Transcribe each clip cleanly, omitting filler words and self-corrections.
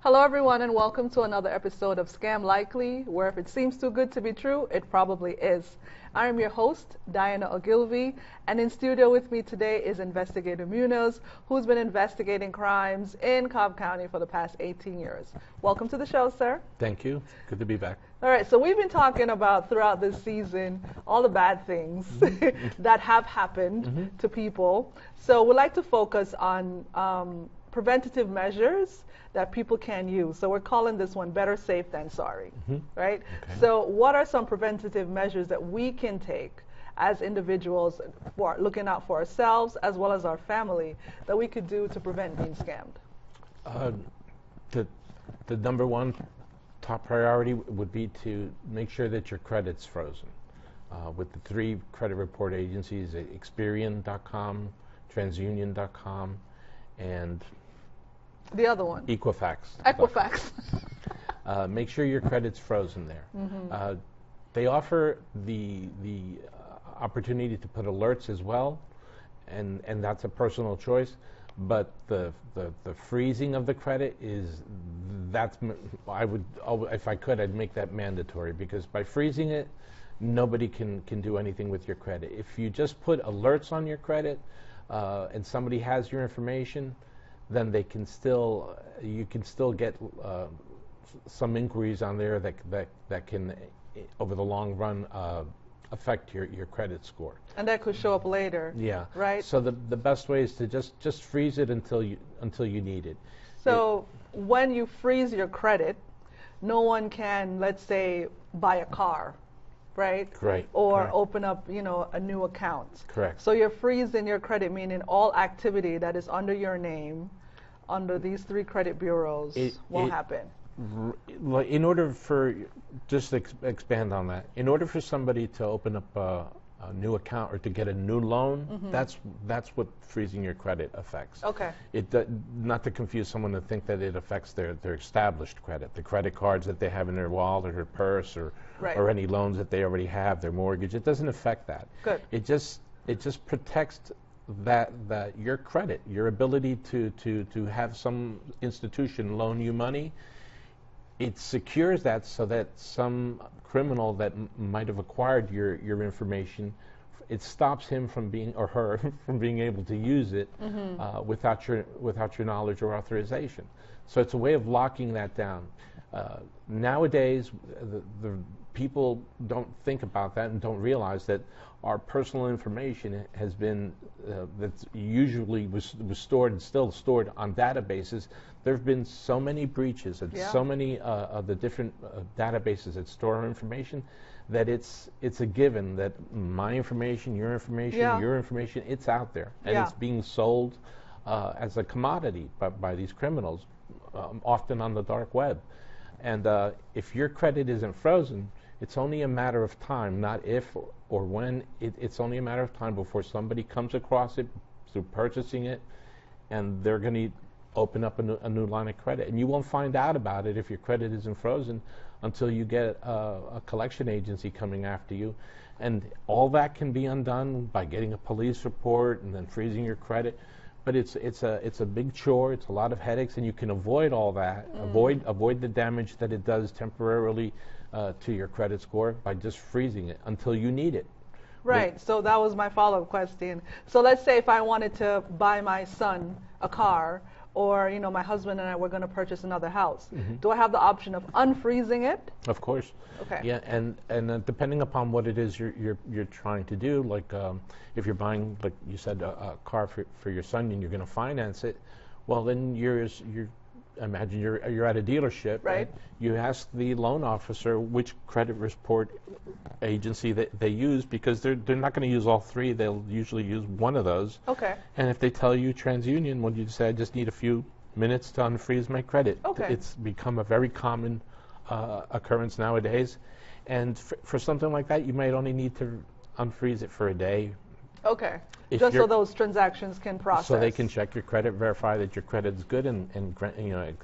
Hello, everyone, and welcome to another episode of Scam Likely, where if it seems too good to be true, it probably is. I am your host, Diana Ogilvy, and in studio with me today is Investigator Munoz, who's been investigating crimes in Cobb County for the past 18 years. Welcome to the show, sir. Thank you. Good to be back. All right, so we've been talking about throughout this season all the bad things that have happened to people. So we'd like to focus on preventative measures that people can use. So we're calling this one Better Safe Than Sorry, right? Okay. So what are some preventative measures that we can take as individuals for looking out for ourselves as well as our family that we could do to prevent being scammed? The number one top priority would be to make sure that your credit's frozen. With the three credit report agencies, Experian.com, TransUnion.com, and the other one? Equifax. Make sure your credit's frozen there. They offer the opportunity to put alerts as well, and that's a personal choice. But the freezing of the credit if I could, I'd make that mandatory, because by freezing it, nobody can do anything with your credit. If you just put alerts on your credit and somebody has your information, then you can still get some inquiries on there that can, over the long run, affect your credit score. And that could show up later. Yeah. Right. So the best way is to just freeze it until you need it. So when you freeze your credit, no one can, let's say, buy a car, right? Right. Or Correct. open up, a new account. Correct. So you're freezing your credit, meaning all activity that is under your name, under these three credit bureaus, won't happen. In order for, just to expand on that, in order for somebody to open up a new account or to get a new loan, that's what freezing your credit affects. Okay. Not to confuse someone to think that it affects their established credit, the credit cards that they have in their wallet or purse, or any loans that they already have, their mortgage. It doesn't affect that. Good. It just protects that your credit, your ability to have some institution loan you money. It secures that so that some criminal that might have acquired your information, it stops him from being, or her from being able to use it without your knowledge or authorization. So it's a way of locking that down. Nowadays, the people don't think about that and don't realize that our personal information has been that's usually was stored and still stored on databases. There have been so many breaches and so many of the different databases that store our information that it's a given that my information, your information, it's out there, and it's being sold as a commodity by these criminals, often on the dark web. And if your credit isn't frozen, it's only a matter of time, not if or when. It's only a matter of time before somebody comes across it through purchasing it, and they're going to open up a new line of credit. And you won't find out about it if your credit isn't frozen until you get a collection agency coming after you. And all that can be undone by getting a police report and then freezing your credit. But it's a big chore. It's a lot of headaches, and you can avoid all that. Avoid the damage that it does temporarily to your credit score by just freezing it until you need it. Right. So that was my follow-up question. So let's say if I wanted to buy my son a car, or my husband and I were going to purchase another house, do I have the option of unfreezing it? Of course. Okay. Yeah, and depending upon what it is you're trying to do, like if you're buying, like you said, a car for your son and you're going to finance it, well then imagine you're at a dealership, right? You ask the loan officer which credit report agency that they use, because they're not going to use all three. They'll usually use one of those. Okay. And if they tell you TransUnion, when you say I just need a few minutes to unfreeze my credit, it's become a very common occurrence nowadays. And for something like that, you might only need to unfreeze it for a day. Okay. Just so those transactions can process. So they can check your credit, verify that your credit is good, and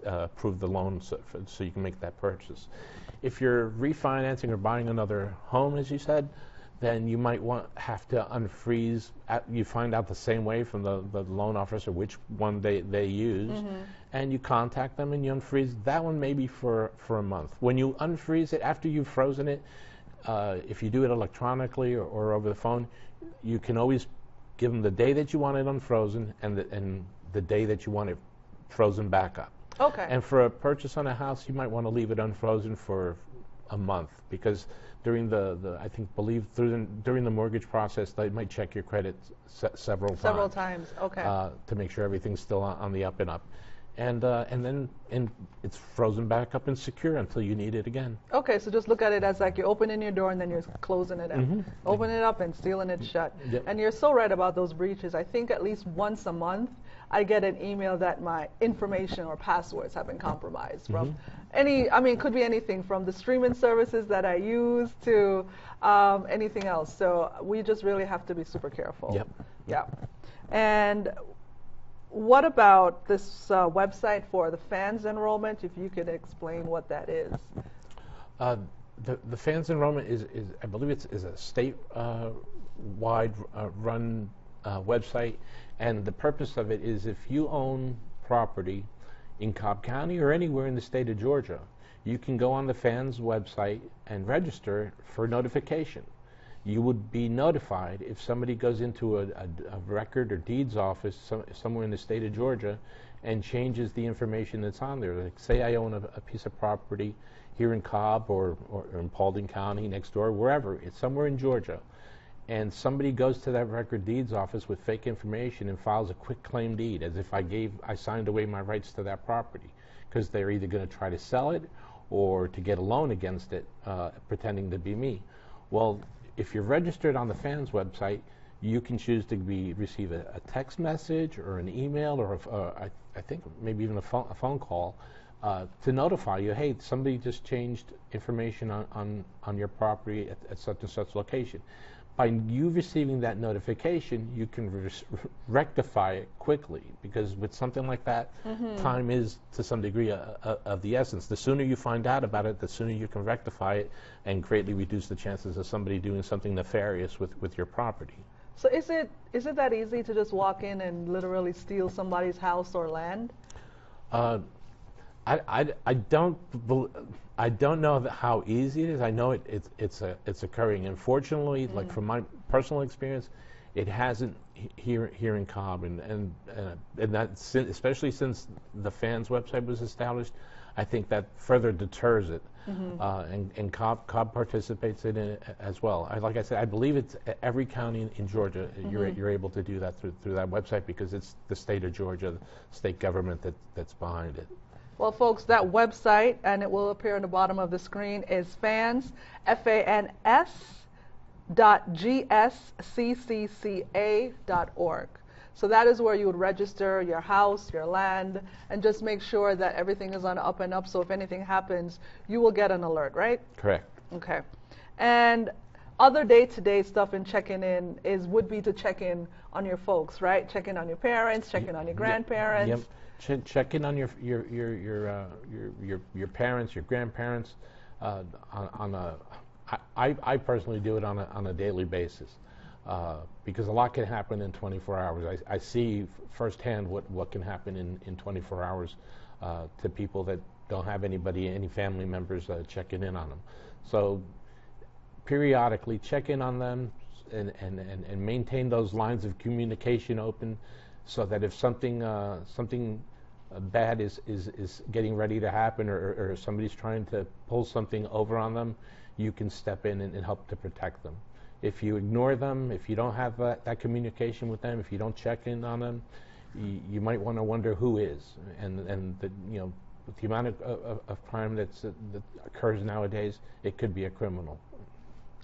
approve the loan so you can make that purchase. If you're refinancing or buying another home, as you said, then you might have to unfreeze. You find out the same way from the loan officer which one they use, and you contact them and you unfreeze that one maybe for a month. When you unfreeze it after you've frozen it, if you do it electronically or over the phone, you can always give them the day that you want it unfrozen and the day that you want it frozen back up. Okay. And for a purchase on a house, you might want to leave it unfrozen for a month, because during during the mortgage process, they might check your credit several times. Okay. To make sure everything's still on the up and up, and then it's frozen back up and secure until you need it again. Okay, so just look at it as like you're opening your door and then you're closing it up. Open it up and sealing it shut. Yep. And you're so right about those breaches. I think at least once a month I get an email that my information or passwords have been compromised from it could be anything from the streaming services that I use to anything else. So we just really have to be super careful. Yep. Yeah. And what about this website for the FANS enrollment, if you could explain what that is? The FANS enrollment is I believe is a state wide run website, and the purpose of it is if you own property in Cobb County or anywhere in the state of Georgia, you can go on the FANS website and register for notification. You would be notified if somebody goes into a record or deeds office somewhere in the state of Georgia and changes the information that's on there. Like, say I own a piece of property here in Cobb or in Paulding County next door, wherever, it's somewhere in Georgia, and somebody goes to that record deeds office with fake information and files a quick claim deed as if I signed away my rights to that property, because they're either going to try to sell it or to get a loan against it, pretending to be me. Well, if you're registered on the FANS website, you can choose to receive a text message or an email or I think maybe even a phone call to notify you, hey, somebody just changed information on your property at such and such location. By you receiving that notification, you can rectify it quickly, because with something like that, time is to some degree of the essence. The sooner you find out about it, the sooner you can rectify it and greatly reduce the chances of somebody doing something nefarious with your property. So is it that easy to just walk in and literally steal somebody's house or land? I don't know how easy it is. I know it's occurring. Unfortunately, like from my personal experience, it hasn't here in Cobb, and that especially since the FANS website was established, I think that further deters it. And Cobb participates in it as well. Like I said, I believe it's every county in Georgia. You're able to do that through that website, because it's the state of Georgia, the state government that's behind it. Well, folks, that website, and it will appear on the bottom of the screen, is FANS, FANS.gsccca.org. So that is where you would register your house, your land, and just make sure that everything is on up and up. So if anything happens, you will get an alert, right? Correct. Okay. And other day-to-day stuff in checking in would be to check in on your folks, right? Check in on your parents, check in on your grandparents. Yep. Check in on your parents, your grandparents. I personally do it on a daily basis, because a lot can happen in 24 hours. I see firsthand what can happen in 24 hours to people that don't have any family members checking in on them. So periodically check in on them and maintain those lines of communication open, so that if something bad is getting ready to happen, or somebody's trying to pull something over on them, you can step in and help to protect them. If you ignore them, if you don't have that communication with them, if you don't check in on them, you might want to wonder who is. And with the amount of crime that occurs nowadays, it could be a criminal.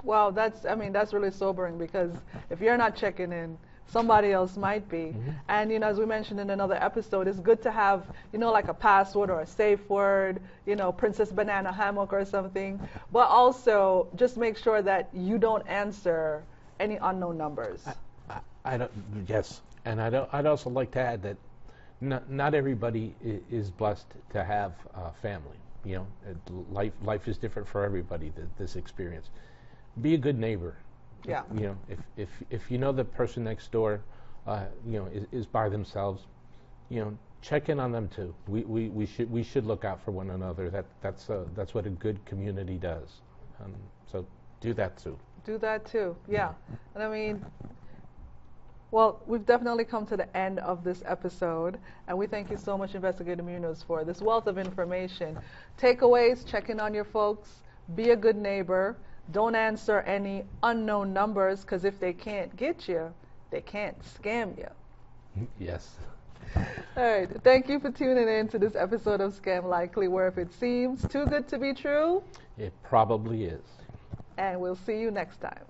Well, that's really sobering, because if you're not checking in, somebody else might be. And as we mentioned in another episode, it's good to have like a password or a safe word, Princess Banana Hammock or something, but also just make sure that you don't answer any unknown numbers. Yes, and I'd also like to add that not everybody is blessed to have family. Life is different for everybody. This experience. Be a good neighbor. Yeah. You know, if you know the person next door, you know, is by themselves, you know, check in on them too. We should look out for one another. That's what a good community does. So do that too. Do that too. Yeah. And I mean, well, we've definitely come to the end of this episode, and we thank you so much, Investigator Munoz, for this wealth of information. Takeaways: check in on your folks, be a good neighbor, don't answer any unknown numbers, because if they can't get you, they can't scam you. Yes. All right. Thank you for tuning in to this episode of Scam Likely, where if it seems too good to be true, It probably is. and we'll see you next time.